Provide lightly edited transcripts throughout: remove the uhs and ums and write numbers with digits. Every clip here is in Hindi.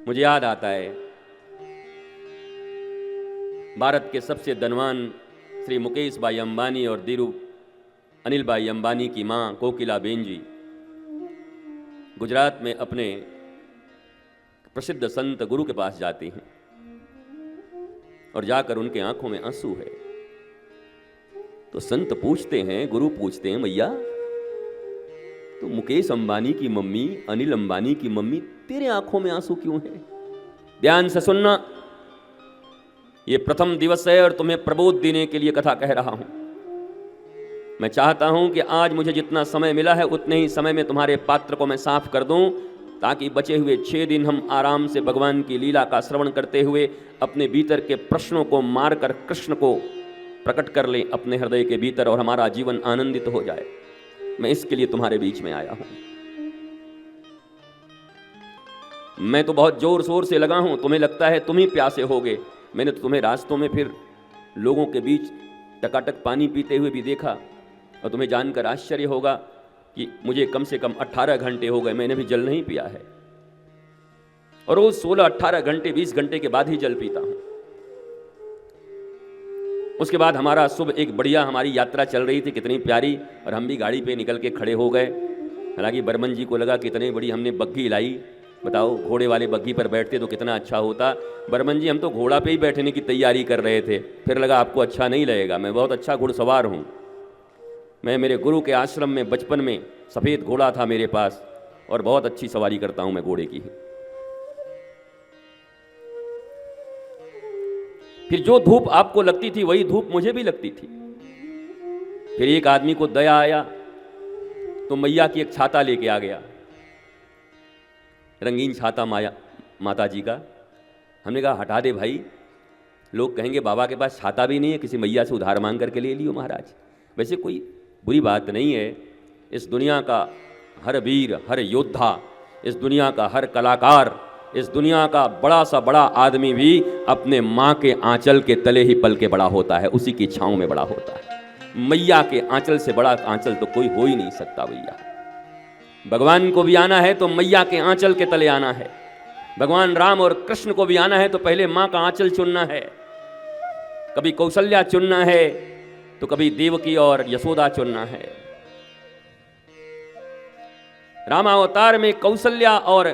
मुझे याद आता है भारत के सबसे धनवान श्री मुकेश भाई अंबानी और धीरू अनिल भाई अंबानी की मां कोकिला बेन जी गुजरात में अपने प्रसिद्ध संत गुरु के पास जाती हैं और जाकर उनके आंखों में आंसू है। तो संत पूछते हैं, गुरु पूछते हैं, भैया तो मुकेश अंबानी की मम्मी, अनिल अंबानी की मम्मी, तेरे आंखों में आंसू क्यों है? ध्यान से सुनना, ये प्रथम दिवस है और तुम्हें प्रबोध देने के लिए कथा कह रहा हूं। मैं चाहता हूं कि आज मुझे जितना समय मिला है उतने ही समय में तुम्हारे पात्र को मैं साफ कर दूं, ताकि बचे हुए 6 दिन हम आराम से भगवान की लीला का श्रवण करते हुए अपने भीतर के प्रश्नों को मारकर कृष्ण को प्रकट कर लें अपने हृदय के भीतर और हमारा जीवन आनंदित हो जाए। मैं इसके लिए तुम्हारे बीच में आया हूं। मैं तो बहुत जोर शोर से लगा हूं, तुम्हें लगता है तुम ही प्यासे होगे। मैंने तो तुम्हें रास्तों में फिर लोगों के बीच टकाटक पानी पीते हुए भी देखा और तुम्हें जानकर आश्चर्य होगा कि मुझे कम से कम 18 घंटे हो गए, मैंने भी जल नहीं पिया है। और रोज 16-18 घंटे 20 घंटे के बाद ही जल पीता हूं। उसके बाद हमारा शुभ एक बढ़िया हमारी यात्रा चल रही थी, कितनी प्यारी, और हम भी गाड़ी पे निकल के खड़े हो गए। हालांकि बर्मन जी को लगा कितनी बड़ी हमने बग्घी लाई, बताओ घोड़े वाले बग्घी पर बैठते तो कितना अच्छा होता। बर्मन जी हम तो घोड़ा पे ही बैठने की तैयारी कर रहे थे, फिर लगा आपको अच्छा नहीं लगेगा, मैं बहुत अच्छा घुड़सवार हूँ। मैं मेरे गुरु के आश्रम में बचपन में सफ़ेद घोड़ा था मेरे पास और बहुत अच्छी सवारी करता हूँ मैं घोड़े की। फिर जो धूप आपको लगती थी वही धूप मुझे भी लगती थी। फिर एक आदमी को दया आया तो मैया की एक छाता लेके आ गया, रंगीन छाता माता जी का। हमने कहा हटा दे भाई, लोग कहेंगे बाबा के पास छाता भी नहीं है, किसी मैया से उधार मांग करके ले लियो महाराज। वैसे कोई बुरी बात नहीं है। इस दुनिया का हर वीर, हर योद्धा, इस दुनिया का हर कलाकार, इस दुनिया का बड़ा सा बड़ा आदमी भी अपने माँ के आंचल के तले ही पल के बड़ा होता है, उसी की छाँव में बड़ा होता है। मैया के आंचल से बड़ा आंचल तो कोई हो ही नहीं सकता भैया। भगवान को भी आना है तो मैया के आंचल के तले आना है। भगवान राम और कृष्ण को भी आना है तो पहले माँ का आंचल चुनना है। कभी कौशल्या चुनना है तो कभी देवकी और यशोदा चुनना है। रामावतार में कौशल्या और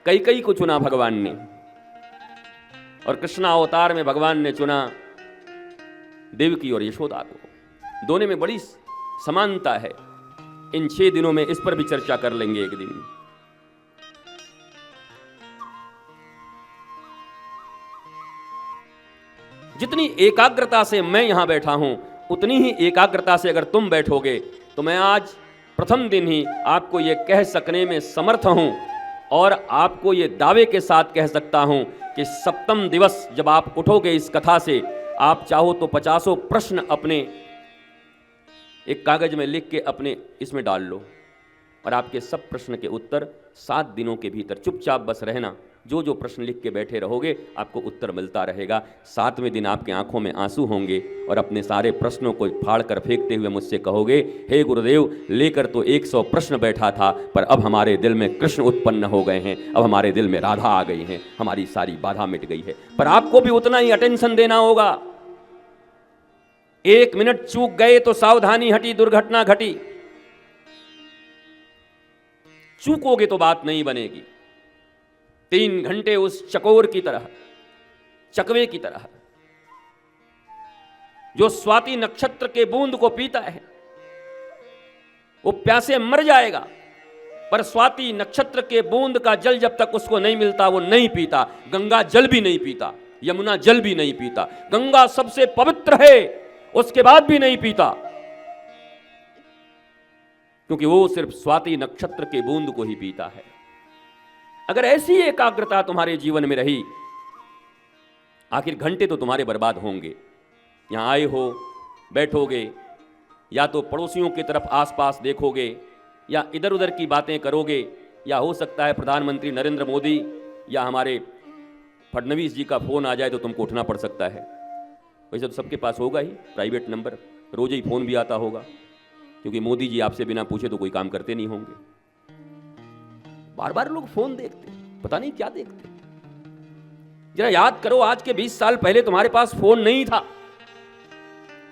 कैकेयी को चुना भगवान ने, और कृष्णावतार में भगवान ने चुना देवकी और यशोदा को। दोनों में बड़ी समानता है। इन 6 दिनों में इस पर भी चर्चा कर लेंगे एक दिन। जितनी एकाग्रता से मैं यहां बैठा हूं उतनी ही एकाग्रता से अगर तुम बैठोगे तो मैं आज प्रथम दिन ही आपको यह कह सकने में समर्थ हूं और आपको ये दावे के साथ कह सकता हूं कि सप्तम दिवस जब आप उठोगे इस कथा से, आप चाहो तो 50 प्रश्न अपने एक कागज में लिख के अपने इसमें डाल लो और आपके सब प्रश्न के उत्तर 7 दिनों के भीतर, चुपचाप बस रहना, जो जो प्रश्न लिख के बैठे रहोगे आपको उत्तर मिलता रहेगा। 7वें दिन आपके आंखों में आंसू होंगे और अपने सारे प्रश्नों को फाड़ कर फेंकते हुए मुझसे कहोगे, हे गुरुदेव, लेकर तो 100 प्रश्न बैठा था पर अब हमारे दिल में कृष्ण उत्पन्न हो गए हैं, अब हमारे दिल में राधा आ गई हैं, हमारी सारी बाधा मिट गई है। पर आपको भी उतना ही अटेंशन देना होगा। 1 मिनट चूक गए तो सावधानी हटी, दुर्घटना घटी। चूकोगे तो बात नहीं बनेगी। 3 घंटे उस चकोर की तरह, चकवे की तरह, जो स्वाति नक्षत्र के बूंद को पीता है वो प्यासे मर जाएगा, पर स्वाति नक्षत्र के बूंद का जल जब तक उसको नहीं मिलता वो नहीं पीता। गंगा जल भी नहीं पीता, यमुना जल भी नहीं पीता, गंगा सबसे पवित्र है उसके बाद भी नहीं पीता, क्योंकि वो सिर्फ स्वाति नक्षत्र के बूंद को ही पीता है। अगर ऐसी एकाग्रता तुम्हारे जीवन में रही, आखिर घंटे तो तुम्हारे बर्बाद होंगे। यहां आए हो, बैठोगे, या तो पड़ोसियों की तरफ आसपास देखोगे या इधर उधर की बातें करोगे, या हो सकता है प्रधानमंत्री नरेंद्र मोदी या हमारे फडणवीस जी का फोन आ जाए तो तुमको उठना पड़ सकता है। वैसे तो सबके पास होगा ही प्राइवेट नंबर, रोज ही फोन भी आता होगा, क्योंकि मोदी जी आपसे बिना पूछे तो कोई काम करते नहीं होंगे। बार बार लोग फोन देखते, पता नहीं क्या देखते। जरा याद करो, आज के 20 साल पहले तुम्हारे पास फोन नहीं था,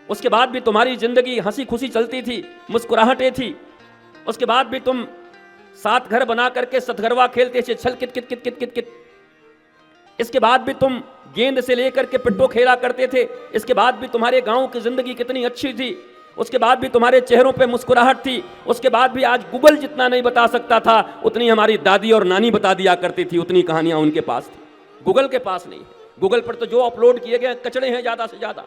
उसके बाद भी तुम्हारी जिंदगी हंसी खुशी चलती थी, मुस्कुराहटें थी। उसके बाद भी तुम सात घर बना करके सतगरवा खेलते थे, छल कित कित कित कित कित कित। इसके बाद भी तुम गेंद से लेकर के पिट्टो खेला करते थे। इसके बाद भी तुम्हारे गांव की जिंदगी कितनी अच्छी थी। उसके बाद भी तुम्हारे चेहरों पे मुस्कुराहट थी। उसके बाद भी आज गूगल जितना नहीं बता सकता था, उतनी हमारी दादी और नानी बता दिया करती थी, उतनी कहानियां उनके पास थी। गूगल के पास नहीं है। गूगल पर तो जो अपलोड किए गए कचड़े हैं ज्यादा से ज्यादा।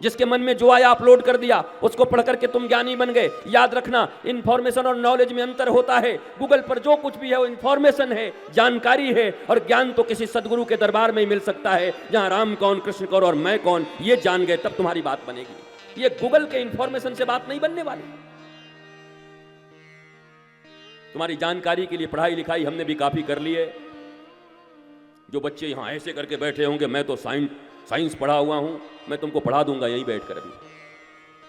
जिसके मन में जो आया अपलोड कर दिया, उसको पढ़ करके तुम ज्ञानी बन गए। याद रखना, इंफॉर्मेशन और नॉलेज में अंतर होता है। गूगल पर जो कुछ भी है वो इंफॉर्मेशन है, जानकारी है, और ज्ञान तो किसी सदगुरु के दरबार में ही मिल सकता है, जहां राम कौन, कृष्ण कौन और मैं कौन ये जान गए, तब तुम्हारी बात बनेगी। ये गूगल के इंफॉर्मेशन से बात नहीं बनने वाली। तुम्हारी जानकारी के लिए पढ़ाई लिखाई हमने भी काफी कर ली है। जो बच्चे यहां ऐसे करके बैठे होंगे, मैं तो साइंस पढ़ा हुआ हूं, मैं तुमको पढ़ा दूंगा यहीं बैठकर। अभी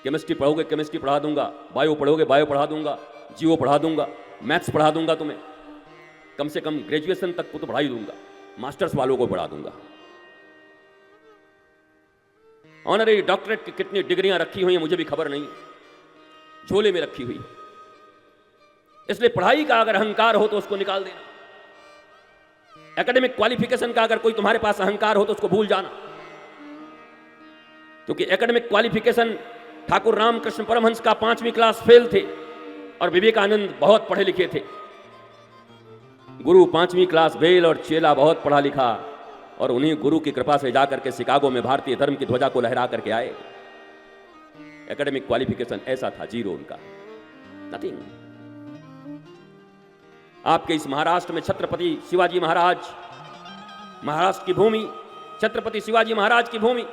केमिस्ट्री पढ़ोगे केमिस्ट्री पढ़ा दूंगा, बायो पढ़ोगे बायो पढ़ा दूंगा, जीओ पढ़ा दूंगा, मैथ्स पढ़ा दूंगा तुम्हें। कम से कम ग्रेजुएशन तक को तो पढ़ा ही दूंगा, मास्टर्स वालों को पढ़ा दूंगा। ऑनररी डॉक्टरेट की कितनी डिग्रियां रखी हुई हैं मुझे भी खबर नहीं, झोले में रखी हुई है। इसलिए पढ़ाई का अगर अहंकार हो तो उसको निकाल देना। एकेडमिक क्वालिफिकेशन का अगर कोई तुम्हारे पास अहंकार हो तो उसको भूल जाना। क्योंकि एकेडमिक क्वालिफिकेशन, ठाकुर रामकृष्ण परमहंस का 5वीं क्लास फेल थे और विवेकानंद बहुत पढ़े लिखे थे। गुरु 5वीं क्लास फेल और चेला बहुत पढ़ा लिखा, और उन्हीं गुरु की कृपा से जाकर के शिकागो में भारतीय धर्म की ध्वजा को लहरा करके आए। एकेडमिक क्वालिफिकेशन ऐसा था, जीरो उनका, नथिंग। आपके इस महाराष्ट्र में छत्रपति शिवाजी महाराज, महाराष्ट्र की भूमि, छत्रपति शिवाजी महाराज की भूमि,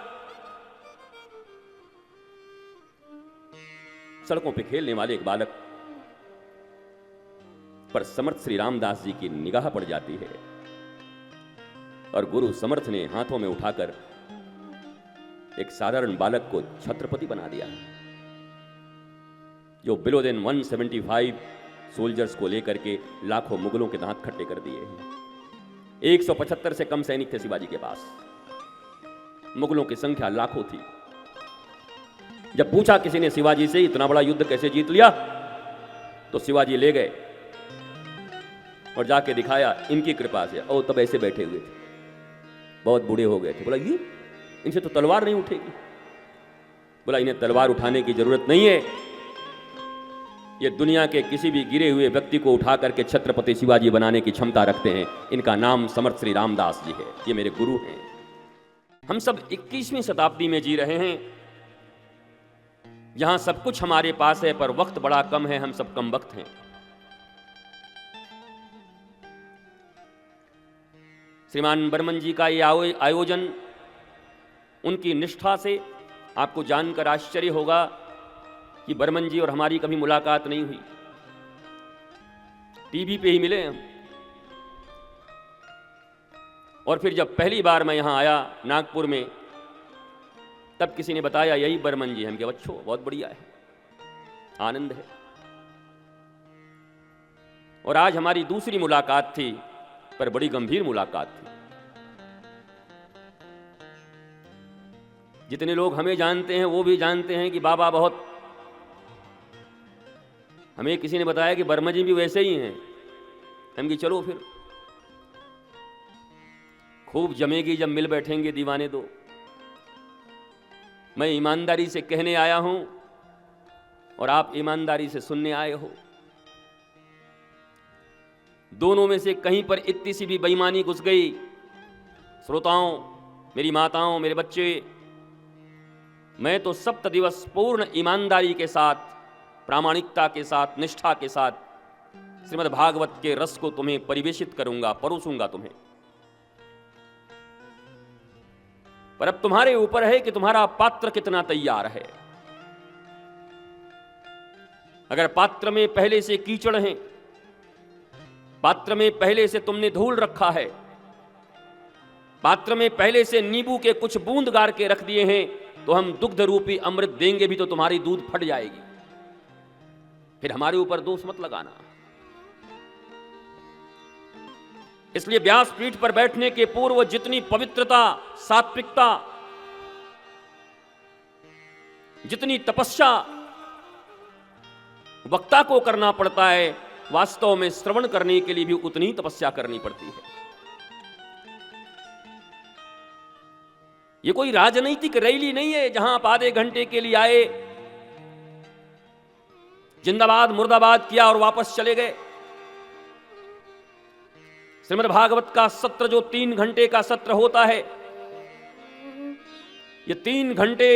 सड़कों पे खेलने वाले एक बालक पर समर्थ श्री रामदास जी की निगाह पड़ जाती है, और गुरु समर्थ ने हाथों में उठाकर एक साधारण बालक को छत्रपति बना दिया, जो बिलो देन 175 सोल्जर्स को लेकर के लाखों मुगलों के दांत खट्टे कर दिए हैं। 175 से कम सैनिक थे शिवाजी के पास, मुगलों की संख्या लाखों थी। जब पूछा किसी ने शिवाजी से इतना बड़ा युद्ध कैसे जीत लिया, तो शिवाजी ले गए और जाके दिखाया, इनकी कृपा से। और तब ऐसे बैठे हुए थे, बहुत बूढ़े हो गए थे। बोला ये इनसे तो तलवार नहीं उठेगी। बोला इन्हें तलवार उठाने की जरूरत नहीं है, ये दुनिया के किसी भी गिरे हुए व्यक्ति को उठा करके छत्रपति शिवाजी बनाने की क्षमता रखते हैं। इनका नाम समर्थ श्री रामदास जी है, ये मेरे गुरु हैं। हम सब 21वीं शताब्दी में जी रहे हैं, जहां सब कुछ हमारे पास है पर वक्त बड़ा कम है, हम सब कम वक्त हैं। श्रीमान बर्मन जी का ये आयोजन, उनकी निष्ठा से आपको जानकर आश्चर्य होगा कि बर्मन जी और हमारी कभी मुलाकात नहीं हुई, टीवी पे ही मिले हम। और फिर जब पहली बार मैं यहां आया नागपुर में, तब किसी ने बताया यही बर्मन जी हैं। हम कहा बच्चों बहुत बढ़िया है, आनंद है। और आज हमारी दूसरी मुलाकात थी, पर बड़ी गंभीर मुलाकात थी। जितने लोग हमें जानते हैं वो भी जानते हैं कि बाबा बहुत, हमें किसी ने बताया कि बर्मन जी भी वैसे ही हैं। हम कि चलो फिर खूब जमेगी जब मिल बैठेंगे दीवाने दो। मैं ईमानदारी से कहने आया हूं और आप ईमानदारी से सुनने आए हो। दोनों में से कहीं पर इतनी सी भी बेईमानी घुस गई, श्रोताओं, मेरी माताओं, मेरे बच्चे, मैं तो सप्त दिवस पूर्ण ईमानदारी के साथ, प्रामाणिकता के साथ, निष्ठा के साथ श्रीमद् भागवत के रस को तुम्हें परिवेशित करूंगा, परोसूंगा तुम्हें। पर अब तुम्हारे ऊपर है कि तुम्हारा पात्र कितना तैयार है। अगर पात्र में पहले से कीचड़ है, पात्र में पहले से तुमने धूल रखा है, पात्र में पहले से नींबू के कुछ बूंद गार के रख दिए हैं, तो हम दुग्ध रूपी अमृत देंगे भी तो तुम्हारी दूध फट जाएगी। फिर हमारे ऊपर दोष मत लगाना। इसलिए व्यासपीठ पर बैठने के पूर्व जितनी पवित्रता, सात्विकता, जितनी तपस्या वक्ता को करना पड़ता है, वास्तव में श्रवण करने के लिए भी उतनी तपस्या करनी पड़ती है। ये कोई राजनीतिक रैली नहीं है जहां आप आधे घंटे के लिए आए, जिंदाबाद मुर्दाबाद किया और वापस चले गए। श्रीमद् भागवत का सत्र जो 3 घंटे का सत्र होता है, ये 3 घंटे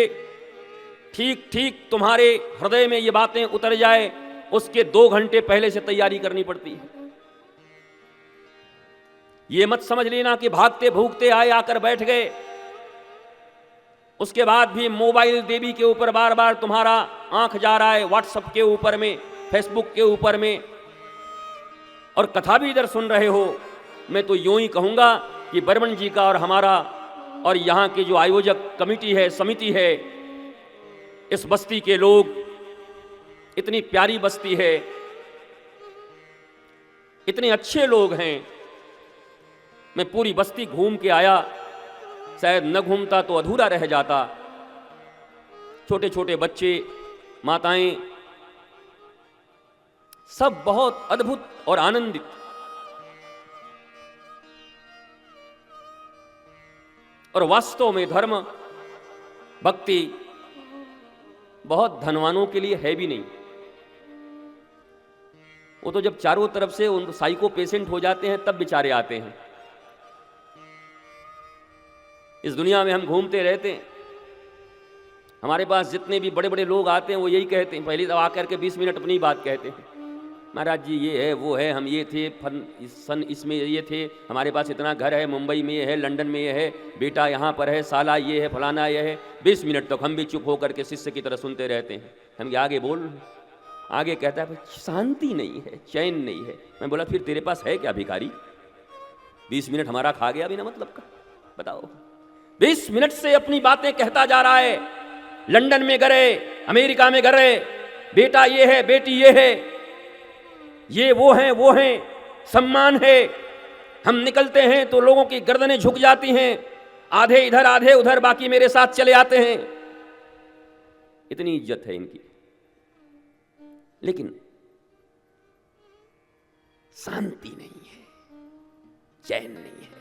ठीक ठीक तुम्हारे हृदय में ये बातें उतर जाए, उसके 2 घंटे पहले से तैयारी करनी पड़ती है। ये मत समझ लेना कि भागते भूगते आए, आकर बैठ गए, उसके बाद भी मोबाइल देवी के ऊपर बार बार तुम्हारा आंख जा रहा है, व्हाट्सएप के ऊपर में, फेसबुक के ऊपर में, और कथा भी इधर सुन रहे हो। मैं तो यूं ही कहूंगा कि बर्मन जी का और हमारा और यहाँ की जो आयोजक कमेटी है, समिति है, इस बस्ती के लोग, इतनी प्यारी बस्ती है, इतने अच्छे लोग हैं। मैं पूरी बस्ती घूम के आया, शायद न घूमता तो अधूरा रह जाता। छोटे छोटे बच्चे, माताएं, सब बहुत अद्भुत और आनंदित। और वास्तव में धर्म भक्ति बहुत धनवानों के लिए है भी नहीं। वो तो जब चारों तरफ से उन साइको पेशेंट हो जाते हैं तब बेचारे आते हैं। इस दुनिया में हम घूमते रहते हैं, हमारे पास जितने भी बड़े बड़े लोग आते हैं वो यही कहते हैं, पहले तो आकर के 20 मिनट अपनी बात कहते हैं, महाराज जी ये है वो है, हम ये थे, सन इसमें ये थे, हमारे पास इतना घर है, मुंबई में ये है, लंदन में ये है, बेटा यहाँ पर है, साला ये है, फलाना ये है। 20 मिनट तक हम भी चुप होकर के शिष्य की तरह सुनते रहते हैं। हम आगे बोल, आगे कहता है शांति नहीं है, चैन नहीं है। मैं बोला फिर तेरे पास है क्या भिखारी? 20 मिनट हमारा खा गया बिना मतलब का, बताओ। 20 मिनट से अपनी बातें कहता जा रहा है, लंदन में गए, अमेरिका में गए, बेटा ये है, बेटी ये है, ये वो हैं, सम्मान है। हम निकलते हैं तो लोगों की गर्दनें झुक जाती हैं, आधे इधर आधे उधर, बाकी मेरे साथ चले आते हैं। इतनी इज्जत है इनकी, लेकिन शांति नहीं है, चैन नहीं है।